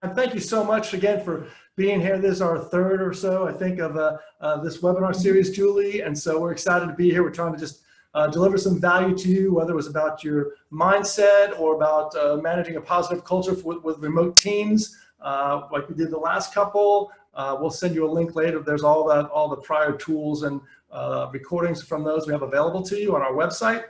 And thank you so much again for being here. This is our third or so, I think, of this webinar series, Julie. And so we're excited to be here. We're trying to just deliver some value to you, whether it was about your mindset or about managing a positive culture with remote teams, like we did the last couple. We'll send you a link later. There's all the prior tools and recordings from those we have available to you on our website.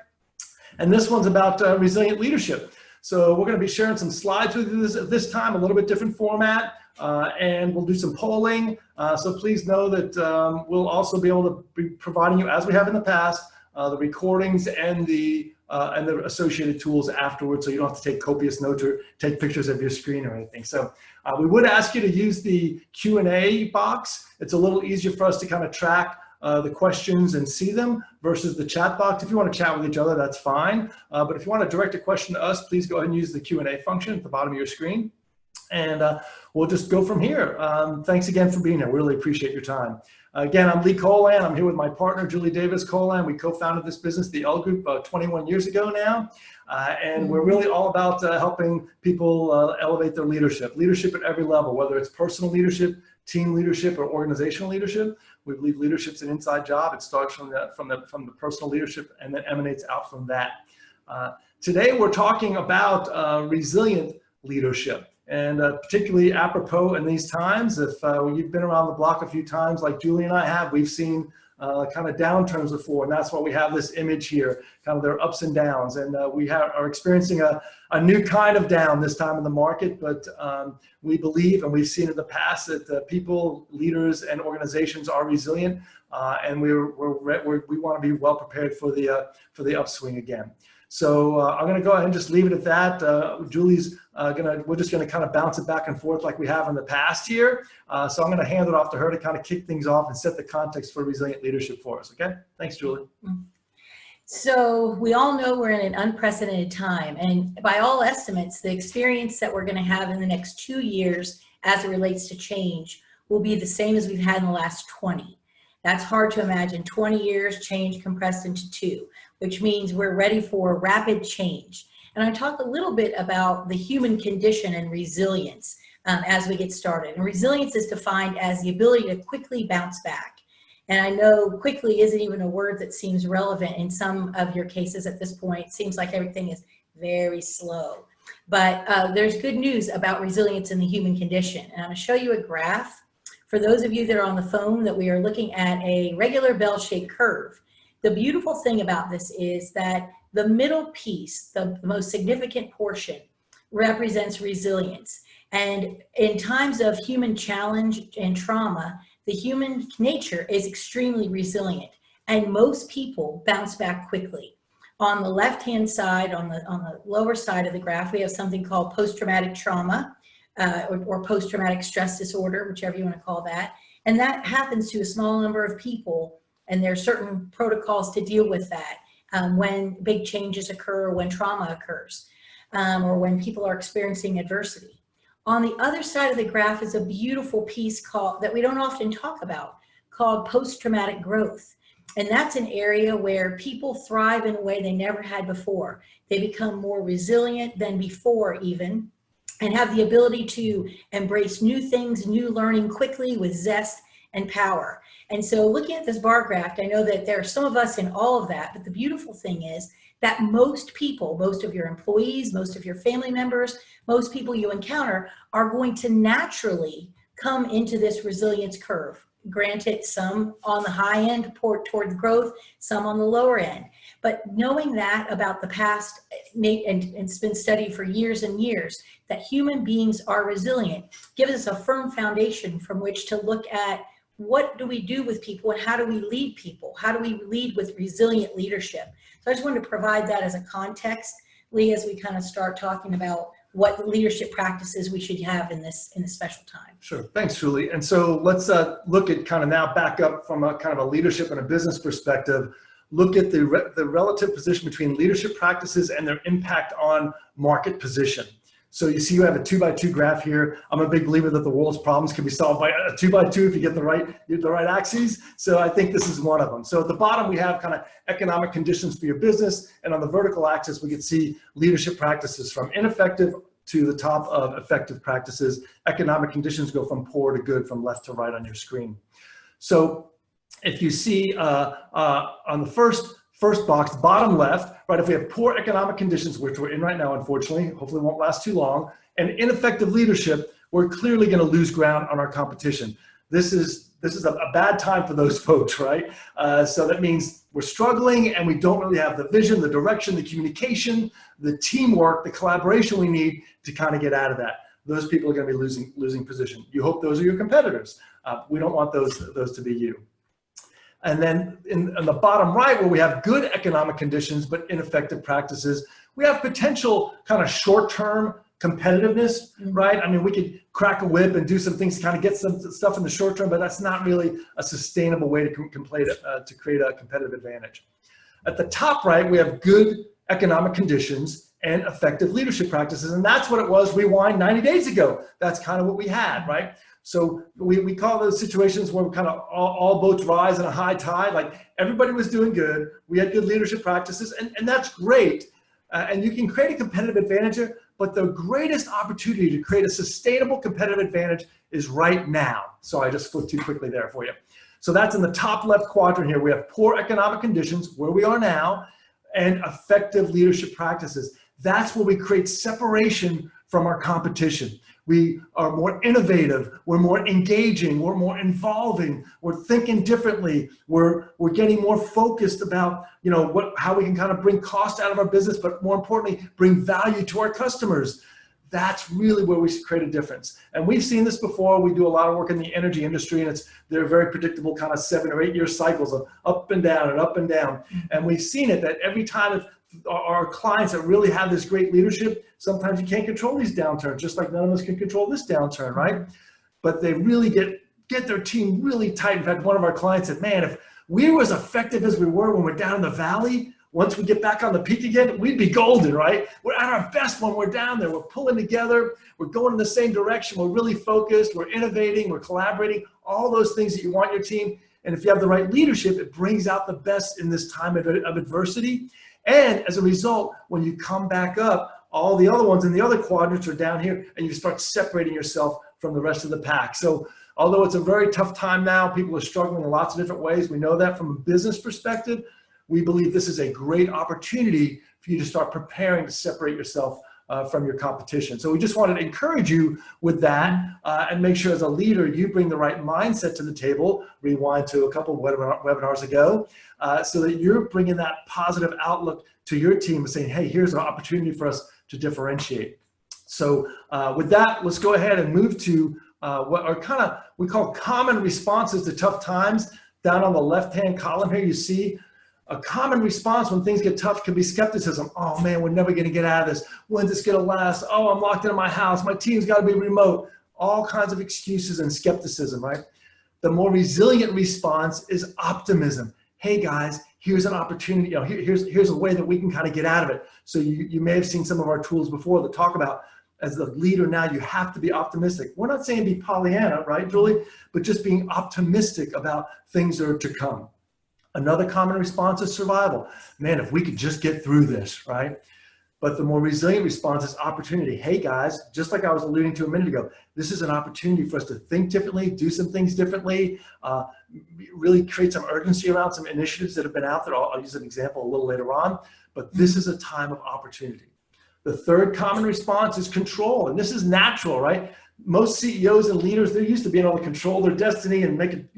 And this one's about resilient leadership. So we're going to be sharing some slides with you this time, a little bit different format, and we'll do some polling. So please know that we'll also be able to be providing you, as we have in the past, the recordings and the associated tools afterwards, so you don't have to take copious notes or take pictures of your screen or anything. So we would ask you to use the Q&A box. It's a little easier for us to kind of track the questions and see them versus the chat box. If you want to chat with each other, that's fine. But if you want to direct a question to us, please go ahead and use the Q&A function at the bottom of your screen. And we'll just go from here. Thanks again for being here. We really appreciate your time. Again, I'm Lee Colan. I'm here with my partner, Julie Davis-Colan. We co-founded this business, the L Group, 21 years ago now. And we're really all about helping people elevate their leadership at every level, whether it's personal leadership, team leadership, or organizational leadership. We believe leadership's an inside job. It starts from the personal leadership and then emanates out from that. Today, we're talking about resilient leadership. And particularly apropos in these times, if you've been around the block a few times like Julie and I have, we've seen kind of downturns before, and that's why we have this image here, kind of their ups and downs. And we are experiencing a new kind of down this time in the market, but we believe, and we've seen in the past, that people, leaders, and organizations are resilient, and we want to be well prepared for the upswing again. So I'm going to go ahead and just leave it at that. Julie's we're just going to kind of bounce it back and forth like we have in the past here. So I'm going to hand it off to her to kind of kick things off and set the context for resilient leadership for us. Okay? Thanks, Julie. So we all know we're in an unprecedented time, and by all estimates, the experience that we're going to have in the next 2 years as it relates to change will be the same as we've had in the last 20. That's hard to imagine. 20 years, change compressed into 2, which means we're ready for rapid change. And I talk a little bit about the human condition and resilience as we get started. And resilience is defined as the ability to quickly bounce back. And I know quickly isn't even a word that seems relevant in some of your cases at this point. It seems like everything is very slow. But there's good news about resilience in the human condition. And I'm going to show you a graph. For those of you that are on the phone, that we are looking at a regular bell-shaped curve. The beautiful thing about this is that the middle piece, the most significant portion, represents resilience. And in times of human challenge and trauma, the human nature is extremely resilient, and most people bounce back quickly. On the left-hand side, on the lower side of the graph, we have something called post-traumatic trauma, or post-traumatic stress disorder, whichever you want to call that. And that happens to a small number of people, and there are certain protocols to deal with that when big changes occur, when trauma occurs, or when people are experiencing adversity. On the other side of the graph is a beautiful piece that we don't often talk about, called post-traumatic growth. And that's an area where people thrive in a way they never had before. They become more resilient than before even, and have the ability to embrace new things, new learning quickly with zest and power. And so looking at this bar graph, I know that there are some of us in all of that, but the beautiful thing is that most people, most of your employees, most of your family members, most people you encounter are going to naturally come into this resilience curve. Granted, some on the high end toward growth, some on the lower end. But knowing that about the past, and it's been studied for years and years, that human beings are resilient, gives us a firm foundation from which to look at what do we do with people and how do we lead people? How do we lead with resilient leadership? So I just wanted to provide that as a context, Lee, as we kind of start talking about what leadership practices we should have in this special time. Sure, thanks, Julie. And so let's look at kind of now back up from a kind of a leadership and a business perspective, look at the relative position between leadership practices and their impact on market position. So you see you have a 2x2 graph here. I'm a big believer that the world's problems can be solved by a 2x2 if you get the right axes. So I think this is one of them. So at the bottom, we have kind of economic conditions for your business. And on the vertical axis, we can see leadership practices from ineffective to the top of effective practices. Economic conditions go from poor to good, from left to right on your screen. So if you see on the first box, bottom left, right, if we have poor economic conditions, which we're in right now, unfortunately, hopefully won't last too long, and ineffective leadership, we're clearly going to lose ground on our competition. This is a bad time for those folks, right? So that means we're struggling and we don't really have the vision, the direction, the communication, the teamwork, the collaboration we need to kind of get out of that. Those people are going to be losing position. You hope those are your competitors. We don't want those to be you. And then in the bottom right, where we have good economic conditions but ineffective practices, we have potential kind of short-term competitiveness, right? I mean, we could crack a whip and do some things to kind of get some stuff in the short term, but that's not really a sustainable way to create a competitive advantage. At the top right, we have good economic conditions and effective leadership practices, and that's what it was rewind 90 days ago. That's kind of what we had, right? So we call those situations where we kind of all boats rise in a high tide, like everybody was doing good, we had good leadership practices, and that's great. And you can create a competitive advantage here, but the greatest opportunity to create a sustainable competitive advantage is right now. So I just flipped too quickly there for you. So that's in the top left quadrant here. We have poor economic conditions, where we are now, and effective leadership practices. That's where we create separation from our competition. We are more innovative, we're more engaging, we're more involving, we're thinking differently, we're getting more focused about, you know, how we can kind of bring cost out of our business, but more importantly, bring value to our customers. That's really where we create a difference. And we've seen this before. We do a lot of work in the energy industry, and they're very predictable kind of 7 or 8 year cycles of up and down and up and down. And we've seen it that every time our clients that really have this great leadership, sometimes you can't control these downturns, just like none of us can control this downturn, right? But they really get their team really tight. In fact, one of our clients said, man, if we were as effective as we were when we're down in the valley, once we get back on the peak again, we'd be golden, right? We're at our best when we're down there. We're pulling together. We're going in the same direction. We're really focused. We're innovating. We're collaborating. All those things that you want your team. And if you have the right leadership, it brings out the best in this time of adversity. And as a result, when you come back up, all the other ones in the other quadrants are down here, and you start separating yourself from the rest of the pack. So although it's a very tough time now, people are struggling in lots of different ways. We know that from a business perspective. We believe this is a great opportunity for you to start preparing to separate yourself from your competition. So we just wanted to encourage you with that and make sure as a leader, you bring the right mindset to the table, rewind to a couple of webinars ago, so that you're bringing that positive outlook to your team and saying, hey, here's an opportunity for us to differentiate. So with that, let's go ahead and move to what are we call common responses to tough times. Down on the left-hand column here, you see a common response when things get tough can be skepticism. Oh man, we're never gonna get out of this. When's this gonna last? Oh, I'm locked in my house. My team's gotta be remote. All kinds of excuses and skepticism, right? The more resilient response is optimism. Hey guys, here's an opportunity. You know, here's a way that we can kind of get out of it. So you may have seen some of our tools before that talk about, as the leader now, you have to be optimistic. We're not saying be Pollyanna, right, Julie? But just being optimistic about things that are to come. Another common response is survival. Man, if we could just get through this, right? But the more resilient response is opportunity. Hey guys, just like I was alluding to a minute ago, this is an opportunity for us to think differently, do some things differently, really create some urgency around some initiatives that have been out there. I'll use an example a little later on, but this is a time of opportunity. The third common response is control, and this is natural, right? Most CEOs and leaders, they're used to being able to control their destiny and make it,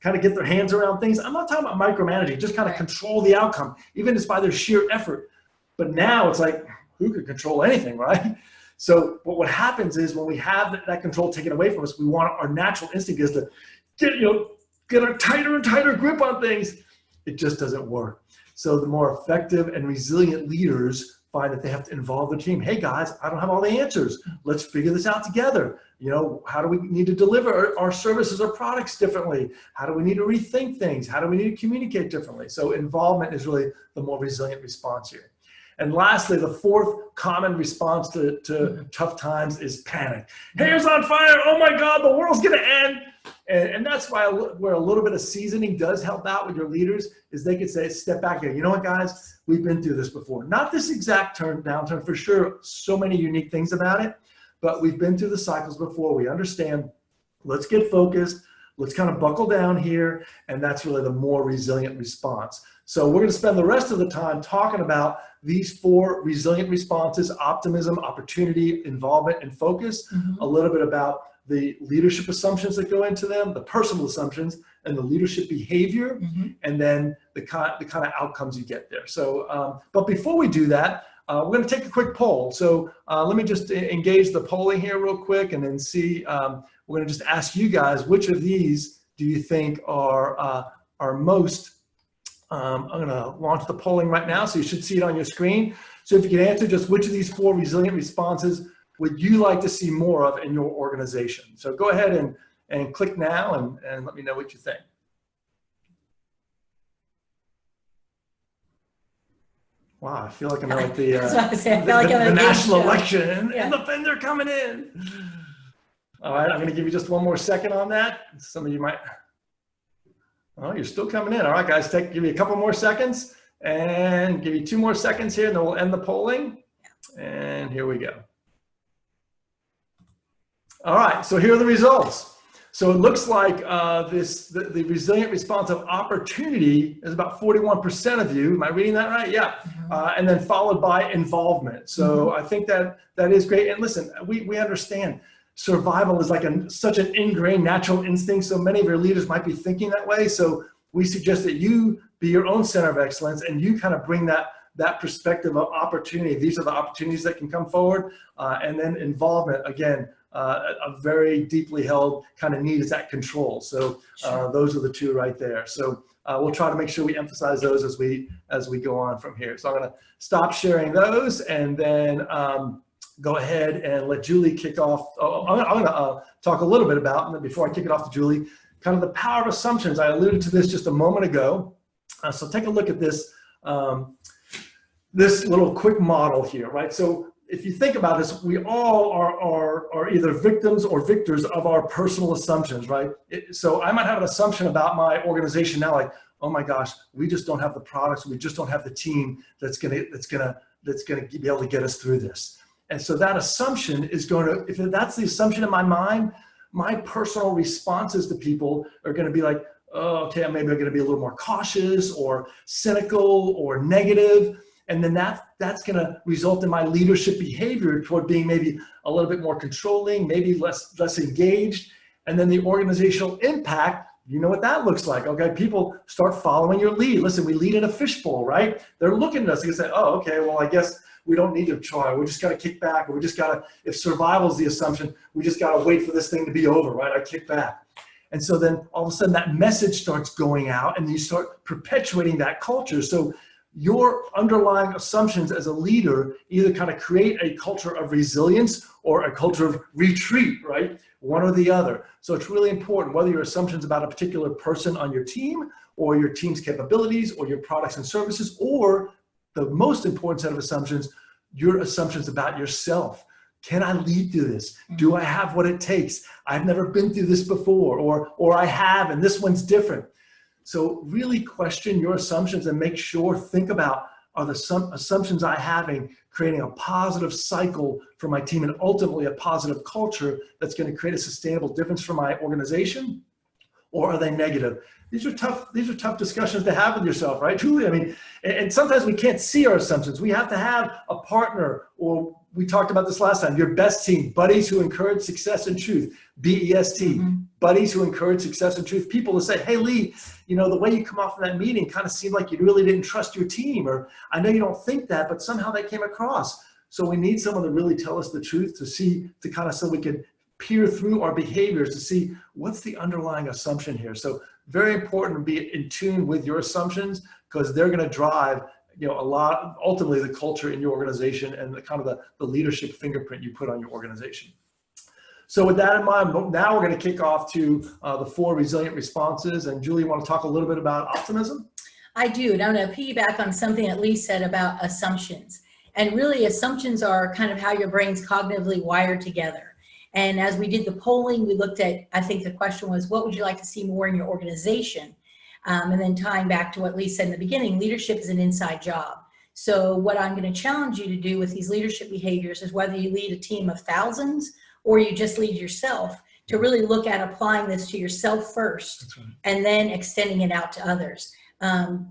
kind of get their hands around things. I'm not talking about micromanaging, just kind of control the outcome, even just by their sheer effort. But now it's like, who could control anything, right? So what happens is when we have that control taken away from us, our natural instinct is to get a tighter and tighter grip on things. It just doesn't work. So the more effective and resilient leaders find that they have to involve their team. Hey guys, I don't have all the answers. Let's figure this out together. How do we need to deliver our services or products differently? How do we need to rethink things? How do we need to communicate differently? So involvement is really the more resilient response here. And lastly, the fourth common response to tough times is panic. Hair's on fire. Oh my God, the world's gonna end. And that's why where a little bit of seasoning does help out with your leaders is they could say, step back here. You know what, guys? We've been through this before. Not this exact downturn, for sure. So many unique things about it, but we've been through the cycles before. We understand. Let's get focused. Let's kind of buckle down here. And that's really the more resilient response. So we're going to spend the rest of the time talking about these 4 resilient responses: optimism, opportunity, involvement, and focus. A little bit about the leadership assumptions that go into them, the personal assumptions, and the leadership behavior, and then the kind of outcomes you get there. So, but before we do that, we're going to take a quick poll. So let me just engage the polling here real quick, and then see. We're going to just ask you guys, which of these do you think are most? I'm going to launch the polling right now, so you should see it on your screen. So if you can answer just which of these 4 resilient responses would you like to see more of in your organization? So go ahead and click now and let me know what you think. Wow, I feel like I'm at the, the national election, and they're coming in. All right, I'm going to give you just one more second on that. Some of you might. Oh, you're still coming in. All right, guys, give you a couple more seconds and give you 2 more seconds here, and then we'll end the polling. And here we go. All right, so here are the results. So it looks like the resilient response of opportunity is about 41% of you. Am I reading that right? Yeah. And then followed by involvement. So I think that is great. And listen, we understand survival is like such an ingrained natural instinct. So many of your leaders might be thinking that way. So we suggest that you be your own center of excellence and you kind of bring that perspective of opportunity. These are the opportunities that can come forward. And then involvement, again, a very deeply held kind of need is that control. So those are the 2 right there. So we'll try to make sure we emphasize those as we go on from here. So I'm going to stop sharing those and then go ahead and let Julie kick off. I'm going to talk a little bit about, and then before I kick it off to Julie, kind of the power of assumptions. I alluded to this just a moment ago. So take a look at this, this little quick model here, right? So if you think about this, we all are either victims or victors of our personal assumptions, right? So I might have an assumption about my organization now, like, oh my gosh, we just don't have the products, we just don't have the team that's gonna be able to get us through this. And so that assumption is going to, if that's the assumption in my mind, my personal responses to people are going to be like, oh, okay, maybe I'm going to be a little more cautious or cynical or negative. And then that's going to result in my leadership behavior toward being maybe a little bit more controlling, maybe less engaged. And then the organizational impact, you know what that looks like. Okay, people start following your lead. Listen, we lead in a fishbowl, right? They're looking at us and say, oh, okay, well, I guess we don't need to try. We just got to kick back. Or we just got to, if survival is the assumption, we just got to wait for this thing to be over, right? I kick back. And so then all of a sudden that message starts going out and you start perpetuating that culture. So your underlying assumptions as a leader either kind of create a culture of resilience or a culture of retreat, right? One or the other. So it's really important whether your assumptions about a particular person on your team or your team's capabilities or your products and services, or the most important set of assumptions, your assumptions about yourself. Can I lead through this? Do I have what it takes? I've never been through this before, or I have, and this one's different. So really question your assumptions and make sure, think about, are the assumptions I having creating a positive cycle for my team and ultimately a positive culture that's going to create a sustainable difference for my organization, or are they negative? These are tough discussions to have with yourself, right, Julie? I mean, and sometimes we can't see our assumptions. We have to have a partner, or we talked about this last time, your best team, buddies who encourage success and truth, BEST, buddies who encourage success and truth, people who say, hey, Lee, you know, the way you come off of that meeting kind of seemed like you really didn't trust your team, or I know you don't think that, but somehow that came across. So we need someone to really tell us the truth so we can peer through our behaviors to see what's the underlying assumption here. So very important to be in tune with your assumptions, because they're going to drive, you know, a lot, ultimately the culture in your organization and the kind of the leadership fingerprint you put on your organization. So with that in mind, now we're going to kick off to the 4 resilient responses. And Julie, you want to talk a little bit about optimism? I do, and I'm going to piggyback on something that Lee said about assumptions. And really, assumptions are kind of how your brain's cognitively wired together. And as we did the polling, we looked at, I think the question was, what would you like to see more in your organization? And then tying back to what Lee said in the beginning, leadership is an inside job. So what I'm going to challenge you to do with these leadership behaviors is whether you lead a team of thousands or you just lead yourself, to really look at applying this to yourself first, right, and then extending it out to others.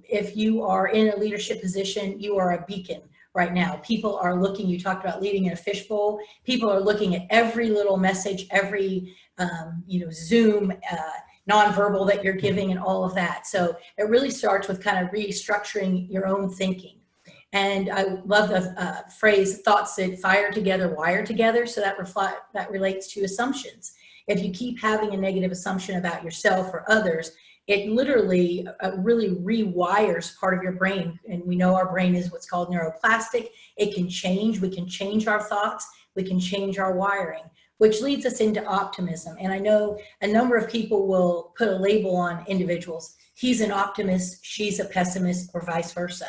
If you are in a leadership position, you are a beacon right now. People are looking, you talked about leading in a fishbowl. People are looking at every little message, every Zoom nonverbal that you're giving and all of that. So it really starts with kind of restructuring your own thinking. And I love the phrase, thoughts that fire together, wire together. So that relates to assumptions. If you keep having a negative assumption about yourself or others, it literally really rewires part of your brain. And we know our brain is what's called neuroplastic. It can change. We can change our thoughts. We can change our wiring, which leads us into optimism. And I know a number of people will put a label on individuals. He's an optimist, she's a pessimist, or vice versa.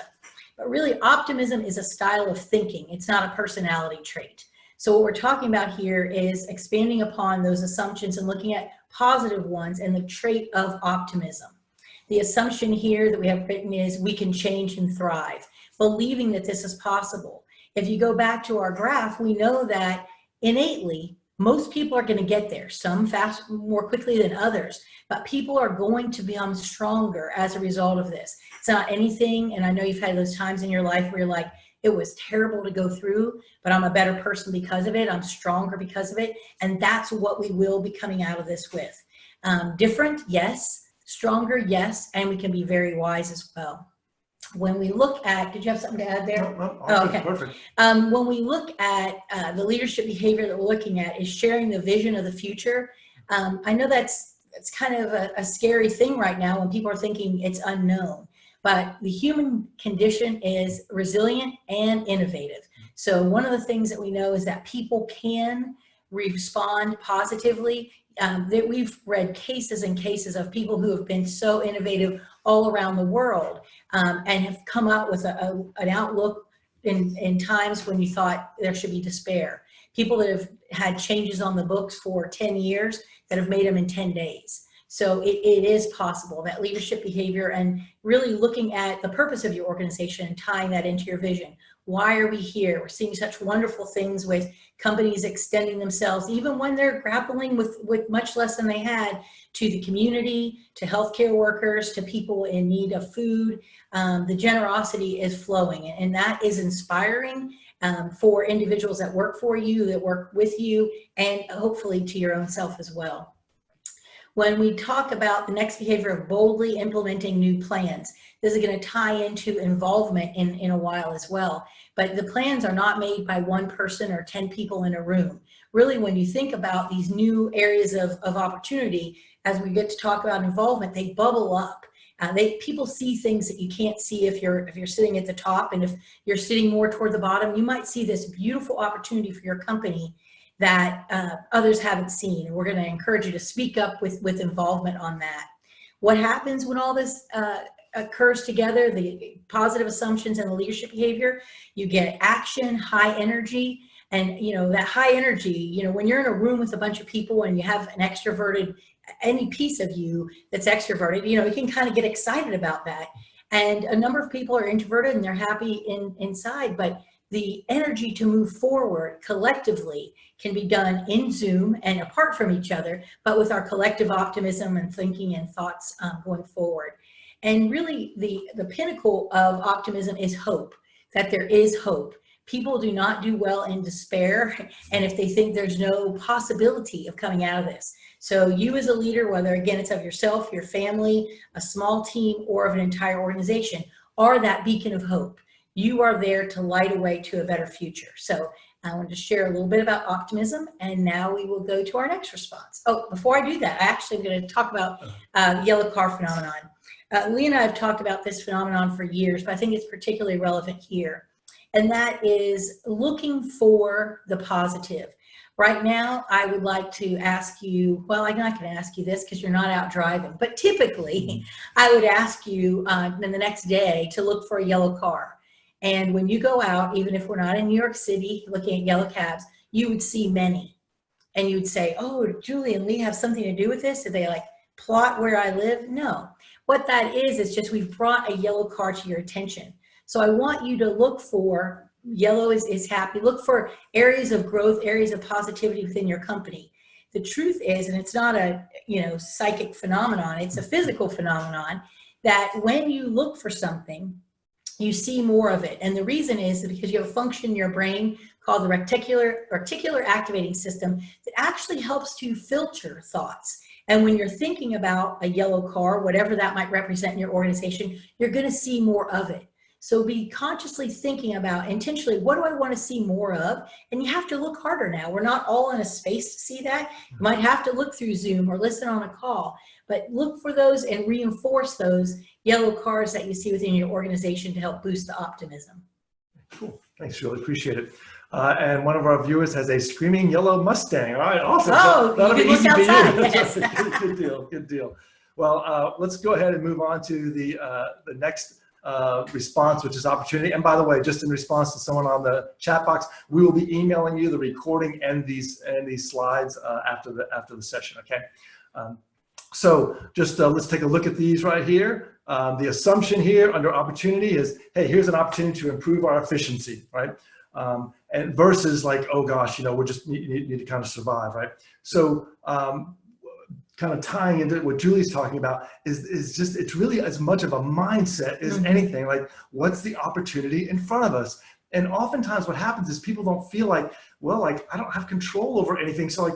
But really, optimism is a style of thinking. It's not a personality trait. So what we're talking about here is expanding upon those assumptions and looking at positive ones and the trait of optimism. The assumption here that we have written is we can change and thrive, believing that this is possible. If you go back to our graph, we know that innately, most people are going to get there, some more quickly than others, but people are going to become stronger as a result of this. It's not anything, and I know you've had those times in your life where you're like, it was terrible to go through, but I'm a better person because of it. I'm stronger because of it. And that's what we will be coming out of this with. Different, yes. Stronger, yes. And we can be very wise as well. When we look at, did you have something to add there? No, oh, okay. Perfect. When we look at the leadership behavior that we're looking at is sharing the vision of the future. I know it's kind of a scary thing right now when people are thinking it's unknown. But the human condition is resilient and innovative. So one of the things that we know is that people can respond positively. That we've read cases and cases of people who have been so innovative all around the world and have come out with an outlook in times when you thought there should be despair. People that have had changes on the books for 10 years that have made them in 10 days. So it is possible, that leadership behavior and really looking at the purpose of your organization and tying that into your vision. Why are we here? We're seeing such wonderful things with companies extending themselves, even when they're grappling with much less than they had, to the community, to healthcare workers, to people in need of food. The generosity is flowing, and that is inspiring for individuals that work for you, that work with you, and hopefully to your own self as well. When we talk about the next behavior of boldly implementing new plans, this is going to tie into involvement in a while as well. But the plans are not made by one person or 10 people in a room. Really, when you think about these new areas of opportunity, as we get to talk about involvement, they bubble up. People see things that you can't see if you're sitting at the top, and if you're sitting more toward the bottom, you might see this beautiful opportunity for your company that others haven't seen. And we're going to encourage you to speak up with involvement on that. What happens when all this occurs together, the positive assumptions and the leadership behavior? You get action, high energy, and that high energy, when you're in a room with a bunch of people and you have an extroverted, any piece of you that's extroverted, you can kind of get excited about that. And a number of people are introverted and they're happy inside, but the energy to move forward collectively can be done in Zoom and apart from each other, but with our collective optimism and thinking and thoughts going forward. And really the pinnacle of optimism is hope, that there is hope. People do not do well in despair, and if they think there's no possibility of coming out of this. So you as a leader, whether again it's of yourself, your family, a small team, or of an entire organization, are that beacon of hope. You are there to light a way to a better future. So I wanted to share a little bit about optimism, and now we will go to our next response. Oh, before I do that, I actually am going to talk about the yellow car phenomenon. Lee and I have talked about this phenomenon for years, but I think it's particularly relevant here. And that is looking for the positive. Right now, I would like to ask you, well, I'm not going to ask you this because you're not out driving, but typically I would ask you in the next day to look for a yellow car. And when you go out, even if we're not in New York City looking at yellow cabs, you would see many. and you'd say, oh, Julie and Lee have something to do with this? Did they like plot where I live? No. What that is just we've brought a yellow card to your attention. So I want you to look for, yellow is happy, look for areas of growth, areas of positivity within your company. The truth is, and it's not a psychic phenomenon, it's a physical phenomenon, that when you look for something, you see more of it. And the reason is because you have a function in your brain called the reticular activating system that actually helps to filter thoughts. And when you're thinking about a yellow car, whatever that might represent in your organization, you're going to see more of it. So be consciously thinking about intentionally, what do I want to see more of? And you have to look harder now. We're not all in a space to see that. You might have to look through Zoom or listen on a call, but look for those and reinforce those yellow cars that you see within your organization to help boost the optimism. Cool. Thanks, Julie. Appreciate it. And one of our viewers has a screaming yellow Mustang. All right, awesome. Oh, that'll be easy for you. Yes. Good deal. Good deal. Well, let's go ahead and move on to the next response, which is opportunity. And by the way, just in response to someone on the chat box, we will be emailing you the recording and these slides after the session. Okay. So just let's take a look at these right here. The assumption here under opportunity is, hey, here's an opportunity to improve our efficiency, right? And versus like, oh gosh, we're just need to kind of survive, right? So kind of tying into what Julie's talking about is just, it's really as much of a mindset as anything. Like, what's the opportunity in front of us? And oftentimes what happens is people don't feel like, well, like I don't have control over anything. So like,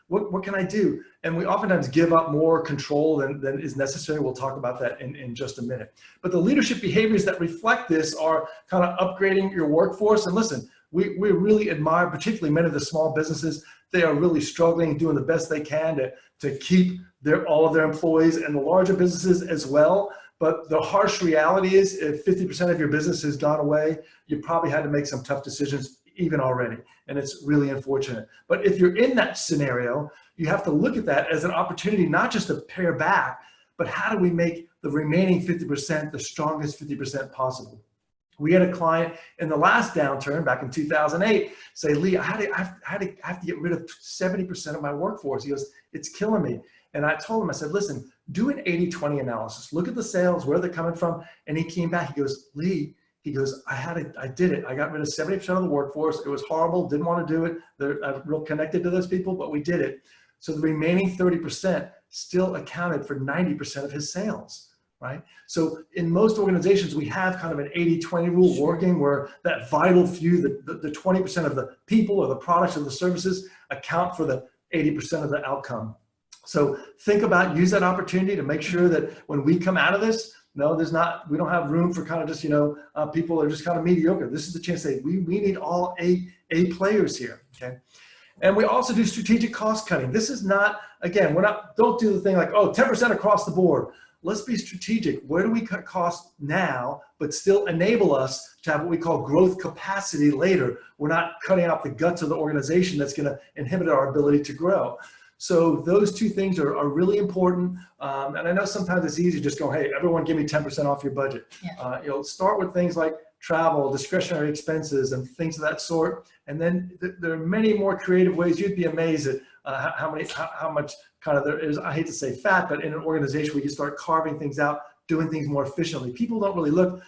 what can I do? And we oftentimes give up more control than is necessary. We'll talk about that in just a minute. But the leadership behaviors that reflect this are kind of upgrading your workforce. And listen, we really admire, particularly many of the small businesses. They are really struggling, doing the best they can to keep all of their employees, and the larger businesses as well. But the harsh reality is, if 50% of your business has gone away, you probably had to make some tough decisions even already. And it's really unfortunate. But if you're in that scenario, you have to look at that as an opportunity, not just to pare back, but how do we make the remaining 50% the strongest 50% possible? We had a client in the last downturn back in 2008 say, Lee, I have to get rid of 70% of my workforce. He goes, it's killing me. And I told him, I said, listen, do an 80-20 analysis. Look at the sales, where they're coming from. And he came back, he goes, Lee, he goes, I did it. I got rid of 70% of the workforce. It was horrible. Didn't want to do it. I'm real connected to those people, but we did it. So the remaining 30% still accounted for 90% of his sales, right? So in most organizations, we have kind of an 80-20 rule working, where that vital few, the 20% of the people or the products or the services account for the 80% of the outcome. So think about, use that opportunity to make sure that when we come out of this, no, we don't have room for kind of just, people are just kind of mediocre. This is the chance to say, we need all A players here, okay? And we also do strategic cost cutting. This is not, again, don't do the thing like, oh, 10% across the board. Let's be strategic. Where do we cut costs now, but still enable us to have what we call growth capacity later? We're not cutting out the guts of the organization that's going to inhibit our ability to grow. So those two things are really important. And I know sometimes it's easy to just go, hey, everyone give me 10% off your budget. Yeah. Start with things like travel, discretionary expenses, and things of that sort. And then there are many more creative ways. You'd be amazed at how much kind of there is, I hate to say fat, but in an organization where you start carving things out, doing things more efficiently. People don't really look.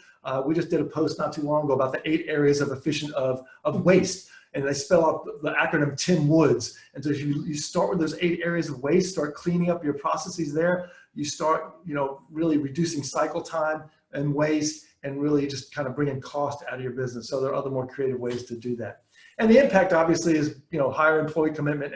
We just did a post not too long ago about the 8 areas of waste. And they spell out the acronym Tim Woods. And so if you start with those 8 areas of waste, start cleaning up your processes there, you start, really reducing cycle time and waste, and really just kind of bringing cost out of your business. So there are other more creative ways to do that. And the impact obviously is, higher employee commitment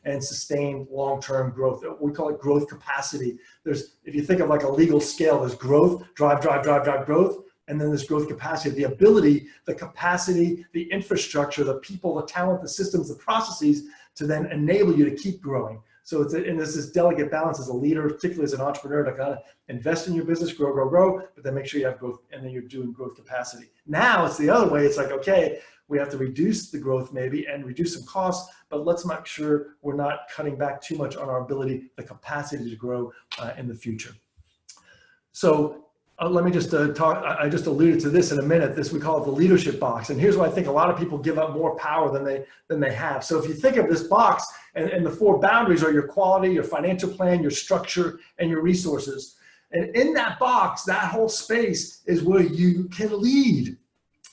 and sustained long-term growth. We call it growth capacity. If you think of like a legal scale, there's growth, drive growth. And then there's growth capacity, the ability, the capacity, the infrastructure, the people, the talent, the systems, the processes to then enable you to keep growing. So there's this delicate balance as a leader, particularly as an entrepreneur, to kind of invest in your business, grow, but then make sure you have growth, and then you're doing growth capacity. Now it's the other way. It's like, okay, we have to reduce the growth maybe and reduce some costs, but let's make sure we're not cutting back too much on our ability, the capacity to grow in the future. So Let me just talk. I just alluded to this in a minute. This we call it the leadership box, and here's why I think a lot of people give up more power than they have. So if you think of this box, and the four boundaries are your quality, your financial plan, your structure, and your resources. And in that box, that whole space is where you can lead.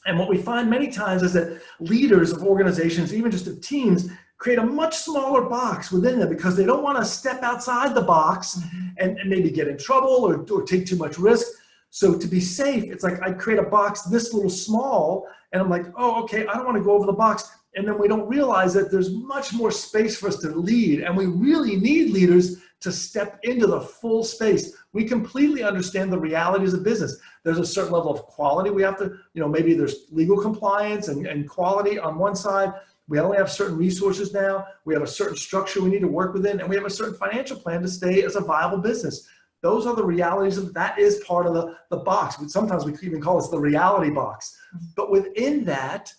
And what we find many times is that leaders of organizations, even just of teams, create a much smaller box within them because they don't want to step outside the box and maybe get in trouble or take too much risk. So to be safe, it's like I create a box this little small and I'm like, oh, okay, I don't want to go over the box. And then we don't realize that there's much more space for us to lead. And we really need leaders to step into the full space. We completely understand the realities of business. There's a certain level of quality we have to, maybe there's legal compliance and quality on one side. We only have certain resources now. We have a certain structure we need to work within, and we have a certain financial plan to stay as a viable business. Those are the realities of that is part of the box. Sometimes we even call this the reality box. But within that,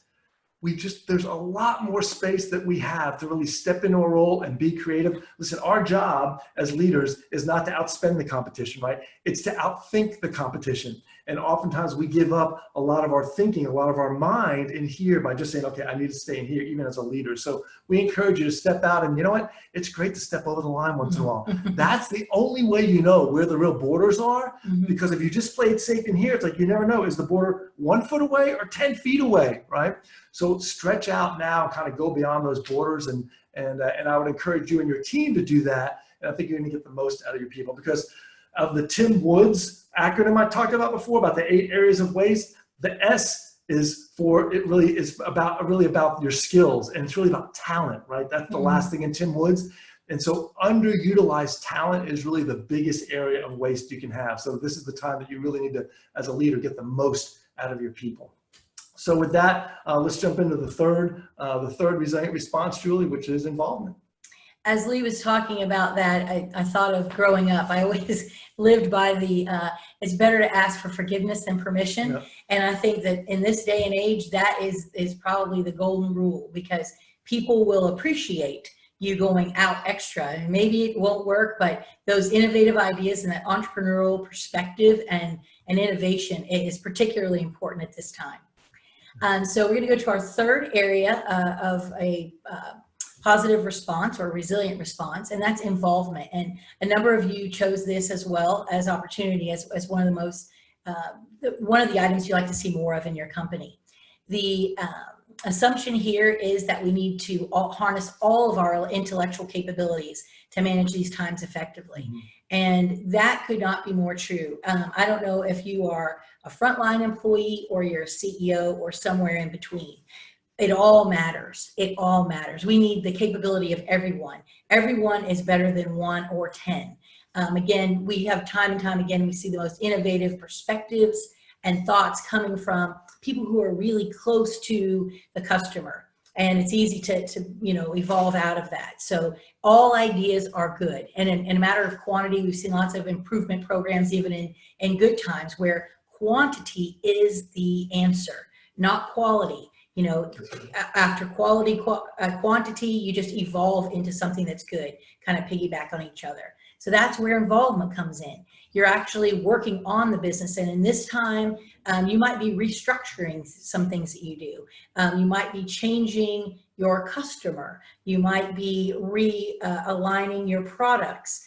there's a lot more space that we have to really step into a role and be creative. Listen, our job as leaders is not to outspend the competition, right? It's to outthink the competition. And oftentimes we give up a lot of our thinking, a lot of our mind in here by just saying, okay, I need to stay in here, even as a leader. So we encourage you to step out, and you know what? It's great to step over the line once in a while. That's the only way you know where the real borders are, because if you just play it safe in here, it's like you never know, is the border 1 foot away or 10 feet away, right? So stretch out now, kind of go beyond those borders, and I would encourage you and your team to do that. And I think you're going to get the most out of your people, because of the Tim Woods acronym I talked about before, about the 8 areas of waste. The S is really about your skills, and it's really about talent, right? That's the last thing in Tim Woods. And so underutilized talent is really the biggest area of waste you can have. So this is the time that you really need to, as a leader, get the most out of your people. So with that, let's jump into the third resilient response, Julie, which is involvement. As Lee was talking about that, I thought of growing up. I always lived by the, it's better to ask for forgiveness than permission. Yep. And I think that in this day and age, that is probably the golden rule, because people will appreciate you going out extra. And maybe it won't work, but those innovative ideas and that entrepreneurial perspective and innovation is particularly important at this time. So we're going to go to our third area of a positive response or resilient response, and that's involvement. And a number of you chose this as well as opportunity as one of the most, one of the items you like to see more of in your company. The assumption here is that we need to harness all of our intellectual capabilities to manage these times effectively. And that could not be more true. I don't know if you are a frontline employee or you're a CEO or somewhere in between. It all matters. It all matters. We need the capability of everyone. Everyone is better than 1 or 10. Again, we have time and time again, we see the most innovative perspectives and thoughts coming from people who are really close to the customer. And it's easy to evolve out of that. So all ideas are good. And in a matter of quantity, we've seen lots of improvement programs, even in good times, where quantity is the answer, not quality. After quality, quantity, you just evolve into something that's good, kind of piggyback on each other. So that's where involvement comes in. You're actually working on the business, and in this time, you might be restructuring some things that you do. You might be changing your customer. You might be realigning your products.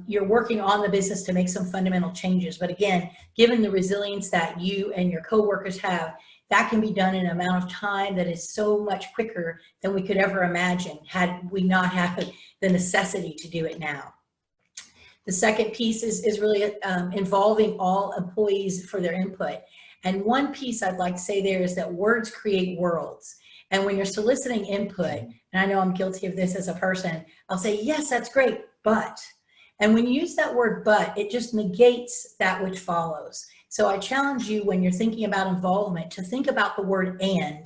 You're working on the business to make some fundamental changes. But again, given the resilience that you and your coworkers have, that can be done in an amount of time that is so much quicker than we could ever imagine had we not had the necessity to do it now. The second piece is really involving all employees for their input. And one piece I'd like to say there is that words create worlds. And when you're soliciting input, and I know I'm guilty of this as a person, I'll say, yes, that's great, but. And when you use that word but, it just negates that which follows. So I challenge you, when you're thinking about involvement, to think about the word and.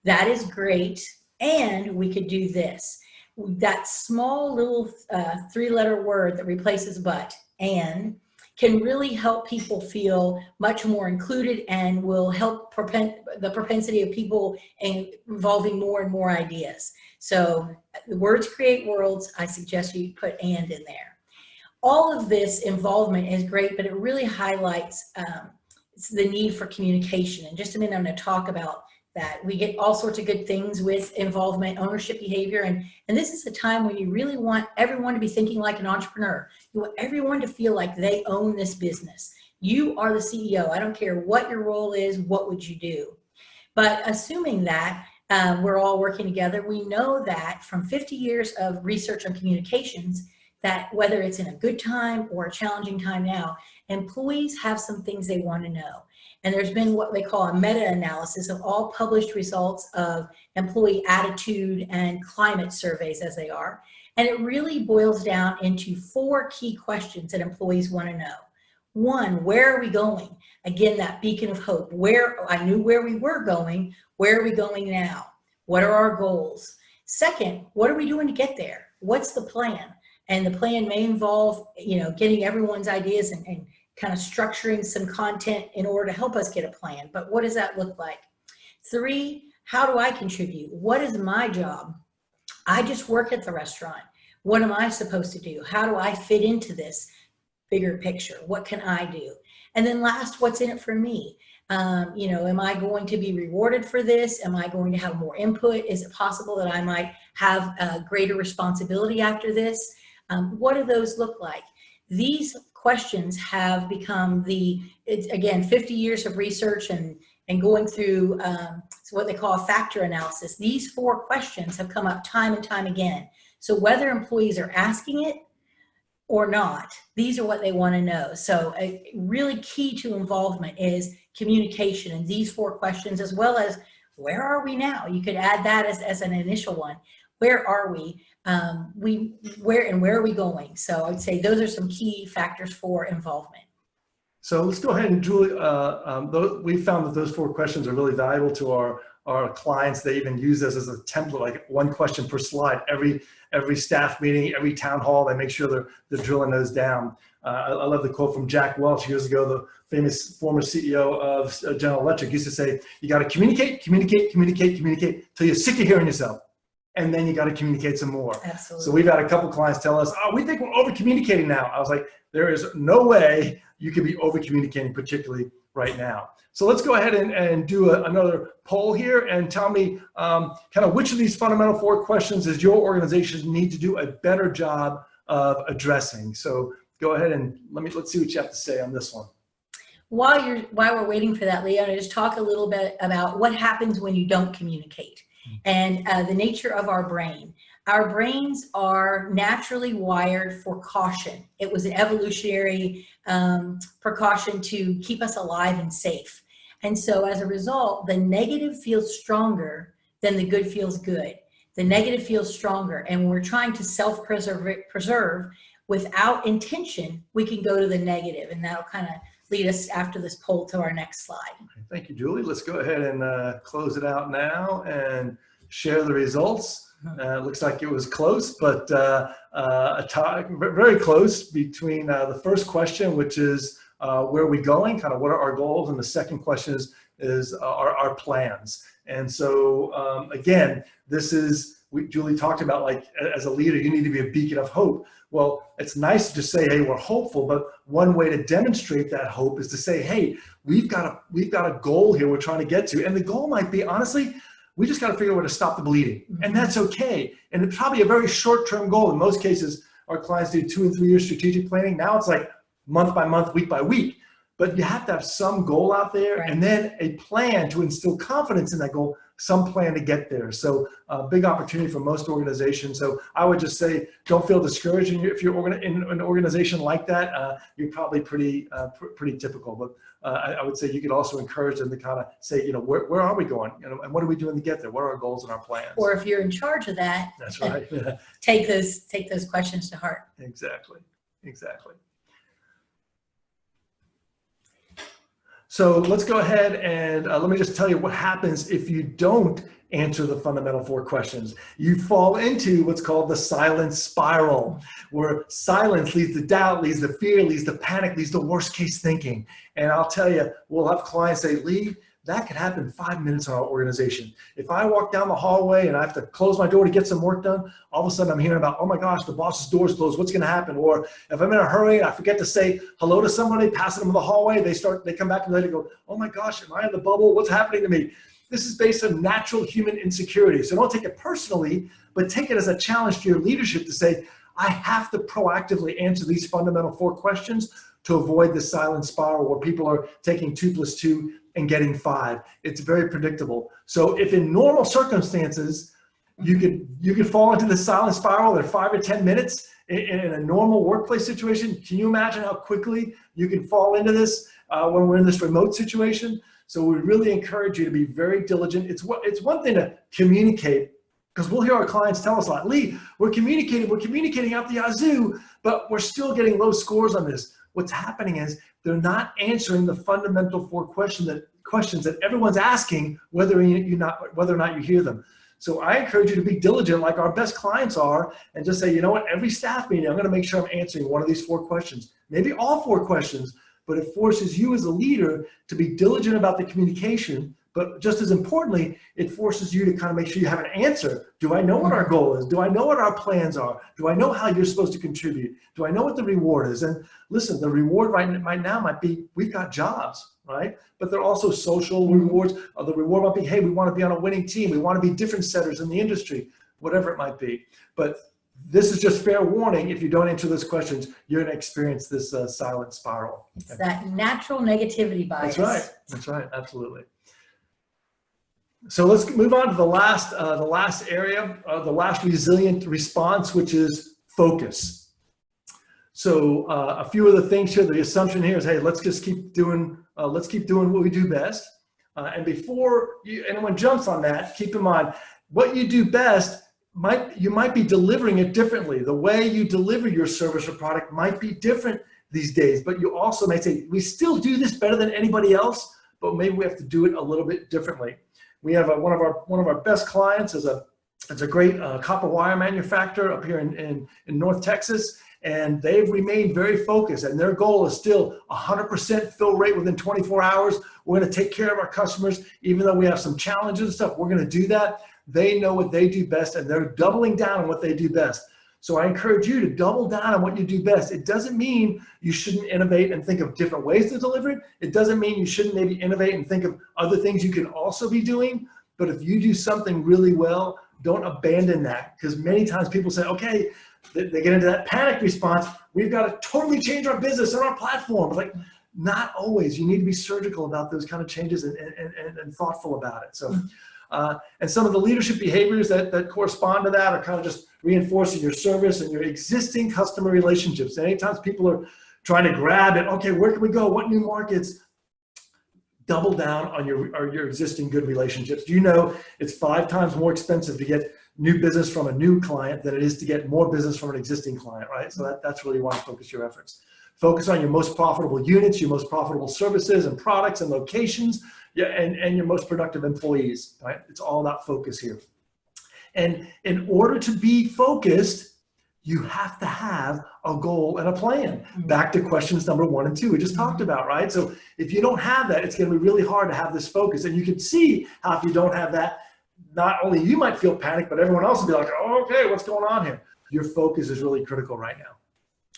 That is great, and we could do this. That small little 3-letter word that replaces but, and, can really help people feel much more included and will help the propensity of people involving more and more ideas. So the words create worlds. I suggest you put and in there. all of this involvement is great, but it really highlights the need for communication. In just a minute, I'm going to talk about that. We get all sorts of good things with involvement, ownership behavior, and this is a time when you really want everyone to be thinking like an entrepreneur. You want everyone to feel like they own this business. You are the CEO. I don't care what your role is, what would you do? But assuming that we're all working together, we know that from 50 years of research on communications, that whether it's in a good time or a challenging time now, employees have some things they want to know. And there's been what they call a meta-analysis of all published results of employee attitude and climate surveys, as they are. And it really boils down into 4 key questions that employees want to know. 1, where are we going? Again, that beacon of hope. I knew where we were going. Where are we going now? What are our goals? 2nd, what are we doing to get there? What's the plan? And the plan may involve, getting everyone's ideas and kind of structuring some content in order to help us get a plan. But what does that look like? 3, how do I contribute? What is my job? I just work at the restaurant. What am I supposed to do? How do I fit into this bigger picture? What can I do? And then last, what's in it for me? Am I going to be rewarded for this? Am I going to have more input? Is it possible that I might have a greater responsibility after this? What do those look like? These questions have become again, 50 years of research and going through what they call a factor analysis. These 4 questions have come up time and time again. So whether employees are asking it or not, these are what they want to know. So a really key to involvement is communication, and these 4 questions, as well as where are we now? You could add that as an initial one. Where are we? Where are we going? So I'd say those are some key factors for involvement. So let's go ahead and Julie, we found that those 4 questions are really valuable to our clients. They even use this as a template, like 1 question per slide. Every staff meeting, every town hall, they make sure they're drilling those down. I love the quote from Jack Welch years ago, the famous former CEO of General Electric, used to say, you got to communicate till you're sick of hearing yourself. And then you got to communicate some more. Absolutely. So we've had a couple clients tell us, we think we're over communicating now. I was like, there is no way you could be over communicating, particularly right now. So let's go ahead and do another poll here and tell me kind of which of these fundamental 4 questions does your organization need to do a better job of addressing. So go ahead and let's see what you have to say on this one. While we're waiting for that, Leo, I just talk a little bit about what happens when you don't communicate and the nature of our brain. Our brains are naturally wired for caution. It was an evolutionary precaution to keep us alive and safe. And so as a result, the negative feels stronger than the good feels good. The negative feels stronger. And when we're trying to self-preserve without intention, we can go to the negative. And that'll kind of lead us after this poll to our next slide. Thank you, Julie. Let's go ahead and close it out now and share the results. Looks like it was close, but very close between the first question, which is where are we going? Kind of what are our goals? And the second question is our plans. And so again, Julie talked about, like, as a leader, you need to be a beacon of hope. Well, it's nice to just say, hey, we're hopeful, but one way to demonstrate that hope is to say, hey, we've got a goal here we're trying to get to. And the goal might be, honestly, we just got to figure out where to stop the bleeding. And that's okay. And it's probably a very short-term goal. In most cases, our clients do 2 and 3 year strategic planning. Now it's like month by month, week by week. But you have to have some goal out there, right, and then a plan to instill confidence in that goal, some plan to get there. So big opportunity for most organizations. So I would just say, don't feel discouraged if you're in an organization like that. You're probably pretty typical. But I would say you could also encourage them to kind of say, where are we going? And what are we doing to get there? What are our goals and our plans? Or if you're in charge of that, that's right. take those questions to heart. Exactly. So let's go ahead and let me just tell you what happens if you don't answer the fundamental 4 questions. You fall into what's called the silent spiral, where silence leads to doubt, leads to fear, leads to panic, leads to worst case thinking. And I'll tell you, we'll have clients say, Lee, that could happen 5 minutes in our organization. If I walk down the hallway and I have to close my door to get some work done, all of a sudden I'm hearing about, oh my gosh, the boss's door's closed, what's gonna happen? Or if I'm in a hurry and I forget to say hello to somebody, passing them in the hallway, they come back and they go, oh my gosh, am I in the bubble? What's happening to me? This is based on natural human insecurity. So don't take it personally, but take it as a challenge to your leadership to say, I have to proactively answer these fundamental 4 questions to avoid the silent spiral where people are taking 2 + 2 and getting 5. It's very predictable. So if in normal circumstances, you could fall into the silent spiral in 5 or 10 minutes in a normal workplace situation, can you imagine how quickly you can fall into this when we're in this remote situation? So we really encourage you to be very diligent. It's one thing to communicate, because we'll hear our clients tell us a lot, Lee, we're communicating out the yazoo, but we're still getting low scores on this. What's happening is they're not answering the fundamental 4 questions that everyone's asking, whether or not you hear them. So I encourage you to be diligent like our best clients are, and just say, you know what, every staff meeting, I'm gonna make sure I'm answering one of these 4 questions, maybe all 4 questions, but it forces you as a leader to be diligent about the communication. But just as importantly, it forces you to kind of make sure you have an answer. Do I know what our goal is? Do I know what our plans are? Do I know how you're supposed to contribute? Do I know what the reward is? And listen, the reward right now might be, we've got jobs, right? But there are also social rewards. The reward might be, hey, we want to be on a winning team. We want to be different setters in the industry, whatever it might be. But this is just fair warning. If you don't answer those questions, you're going to experience this silent spiral. It's that natural negativity bias. That's right. That's right. Absolutely. So let's move on to the last area, the last resilient response, which is focus. So a few of the things here, the assumption here is, hey, let's just keep doing what we do best. And before anyone jumps on that, keep in mind what you do best. You might be delivering it differently. The way you deliver your service or product might be different these days, but you also may say, we still do this better than anybody else, but maybe we have to do it a little bit differently. We have one of our best clients is a great copper wire manufacturer up here in North Texas, and they've remained very focused, and their goal is still 100% fill rate within 24 hours. We're going to take care of our customers, even though we have some challenges and stuff. We're going to do that. They know what they do best, and they're doubling down on what they do best. So I encourage you to double down on what you do best. It doesn't mean you shouldn't innovate and think of different ways to deliver it. It doesn't mean you shouldn't maybe innovate and think of other things you can also be doing. But if you do something really well, don't abandon that. Because many times people say, okay, they get into that panic response. We've got to totally change our business and our platform. It's like, not always. You need to be surgical about those kind of changes and thoughtful about it. So. And some of the leadership behaviors that correspond to that are kind of just reinforcing your service and your existing customer relationships. And anytime people are trying to grab it, okay, where can we go? What new markets? Double down on your existing good relationships. Do you know it's 5 times more expensive to get new business from a new client than it is to get more business from an existing client, right? So that's where you want to focus your efforts. Focus on your most profitable units, your most profitable services and products and locations, and your most productive employees, right? It's all about focus here. And in order to be focused, you have to have a goal and a plan. Back to questions number 1 and 2 we just talked about, right? So if you don't have that, it's going to be really hard to have this focus. And you can see how if you don't have that, not only you might feel panic, but everyone else will be like, oh, okay, what's going on here? Your focus is really critical right now.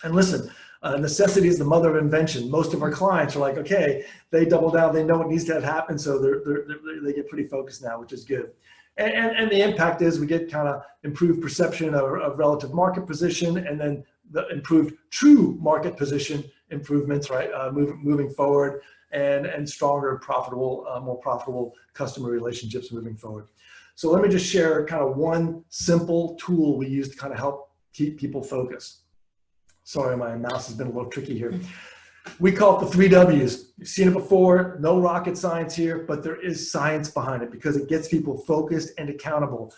And listen, necessity is the mother of invention. Most of our clients are like, okay, they double down, they know what needs to happen, so they get pretty focused now, which is good. And the impact is we get kind of improved perception of relative market position, and then the improved true market position improvements, right? Moving forward, and stronger, profitable, more profitable customer relationships moving forward. So let me just share kind of one simple tool we use to kind of help keep people focused. Sorry, my mouse has been a little tricky here. We call it the 3 W's. You've seen it before, no rocket science here, but there is science behind it because it gets people focused and accountable.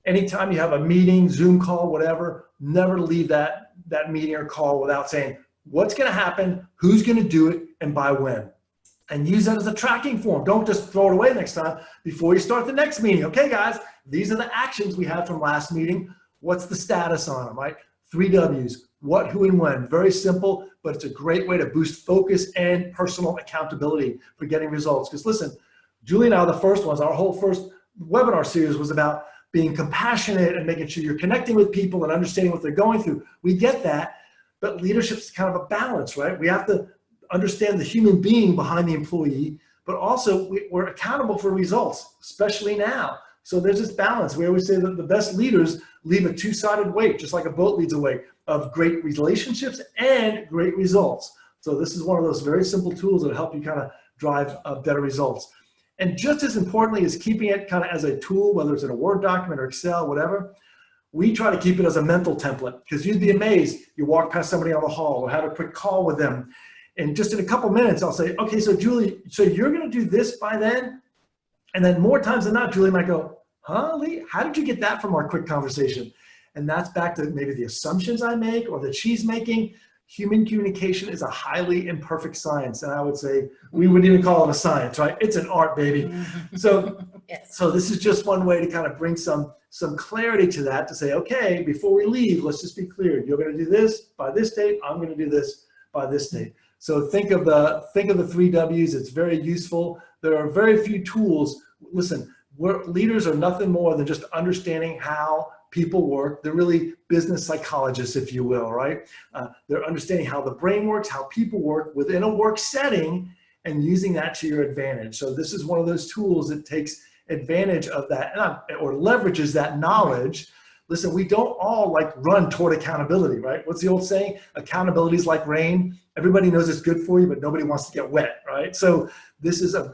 Anytime you have a meeting, Zoom call, whatever, never leave that meeting or call without saying, what's gonna happen, who's gonna do it, and by when. And use that as a tracking form. Don't just throw it away next time before you start the next meeting. Okay, guys, these are the actions we had from last meeting. What's the status on them, right? 3 W's, what, who, and when. Very simple, but it's a great way to boost focus and personal accountability for getting results. Because listen, Julie and I are the first ones. Our whole first webinar series was about being compassionate and making sure you're connecting with people and understanding what they're going through. We get that, but leadership's kind of a balance, right? We have to understand the human being behind the employee, but also we're accountable for results, especially now. So there's this balance. We always say that the best leaders leave a two-sided weight, just like a boat leads a weight, of great relationships and great results. So this is one of those very simple tools that help you kind of drive better results. And just as importantly as keeping it kind of as a tool, whether it's in a Word document or Excel, whatever, we try to keep it as a mental template, because you'd be amazed. You walk past somebody on the hall or have a quick call with them, and just in a couple minutes, I'll say, okay, so Julie, so you're going to do this by then? And then more times than not, Julie might go, huh, Lee, how did you get that from our quick conversation? And that's back to maybe the assumptions I make or that she's making. Human communication is a highly imperfect science. And I would say we wouldn't even call it a science, right? It's an art, baby. So, Yes. so this is just one way to kind of bring some clarity to that, to say, okay, before we leave, let's just be clear. You're going to do this by this date. I'm going to do this by this date. So think of the 3 W's. It's very useful. There are very few tools. Listen, leaders are nothing more than just understanding how people work. They're really business psychologists, if you will, right? They're understanding how the brain works, how people work within a work setting, and using that to your advantage. So this is one of those tools that takes advantage of that, or leverages that knowledge. Listen, we don't all like run toward accountability, right? What's the old saying? Accountability is like rain. Everybody knows it's good for you, but nobody wants to get wet, right? So this is a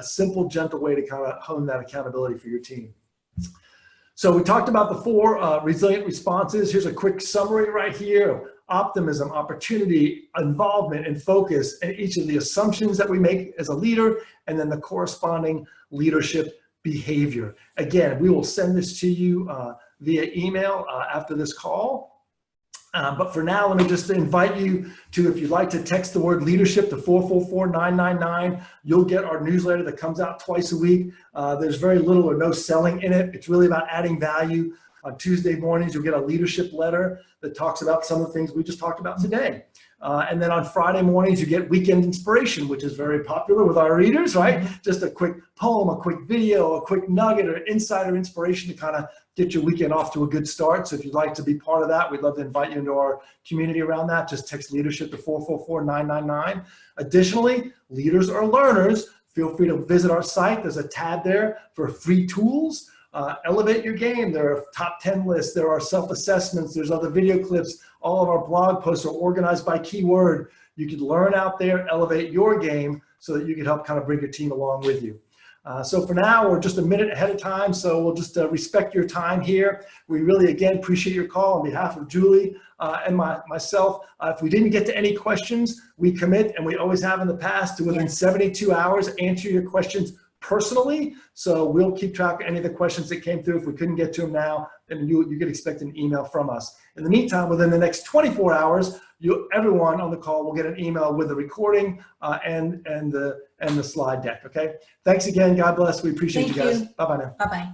simple, gentle way to kind of hone that accountability for your team. So we talked about the 4 resilient responses. Here's a quick summary right here: optimism, opportunity, involvement, and focus, and each of the assumptions that we make as a leader, and then the corresponding leadership behavior. Again, we will send this to you via email after this call. But for now, let me just invite you to, if you'd like to text the word leadership to 444-999, you'll get our newsletter that comes out twice a week. There's very little or no selling in it. It's really about adding value. On Tuesday mornings, you'll get a leadership letter that talks about some of the things we just talked about today. And then on Friday mornings, you get weekend inspiration, which is very popular with our readers, right? Just a quick poem, a quick video, a quick nugget or insider inspiration to kind of get your weekend off to a good start. So if you'd like to be part of that, we'd love to invite you into our community around that. Just text leadership to 444-999. Additionally, leaders or learners, feel free to visit our site. There's a tab there for free tools. Elevate your game. There are top 10 lists. There are self-assessments. There's other video clips. All of our blog posts are organized by keyword. You can learn out there, elevate your game so that you can help kind of bring your team along with you. So for now, we're just a minute ahead of time, so we'll just respect your time here. We really, again, appreciate your call on behalf of Julie and myself. If we didn't get to any questions, we commit, and we always have in the past, to within 72 hours answer your questions personally. So we'll keep track of any of the questions that came through. If we couldn't get to them now, then you can expect an email from us. In the meantime, within the next 24 hours, everyone on the call will get an email with the recording and the slide deck. Okay. Thanks again. God bless. We appreciate you guys. Bye-bye now. Bye-bye.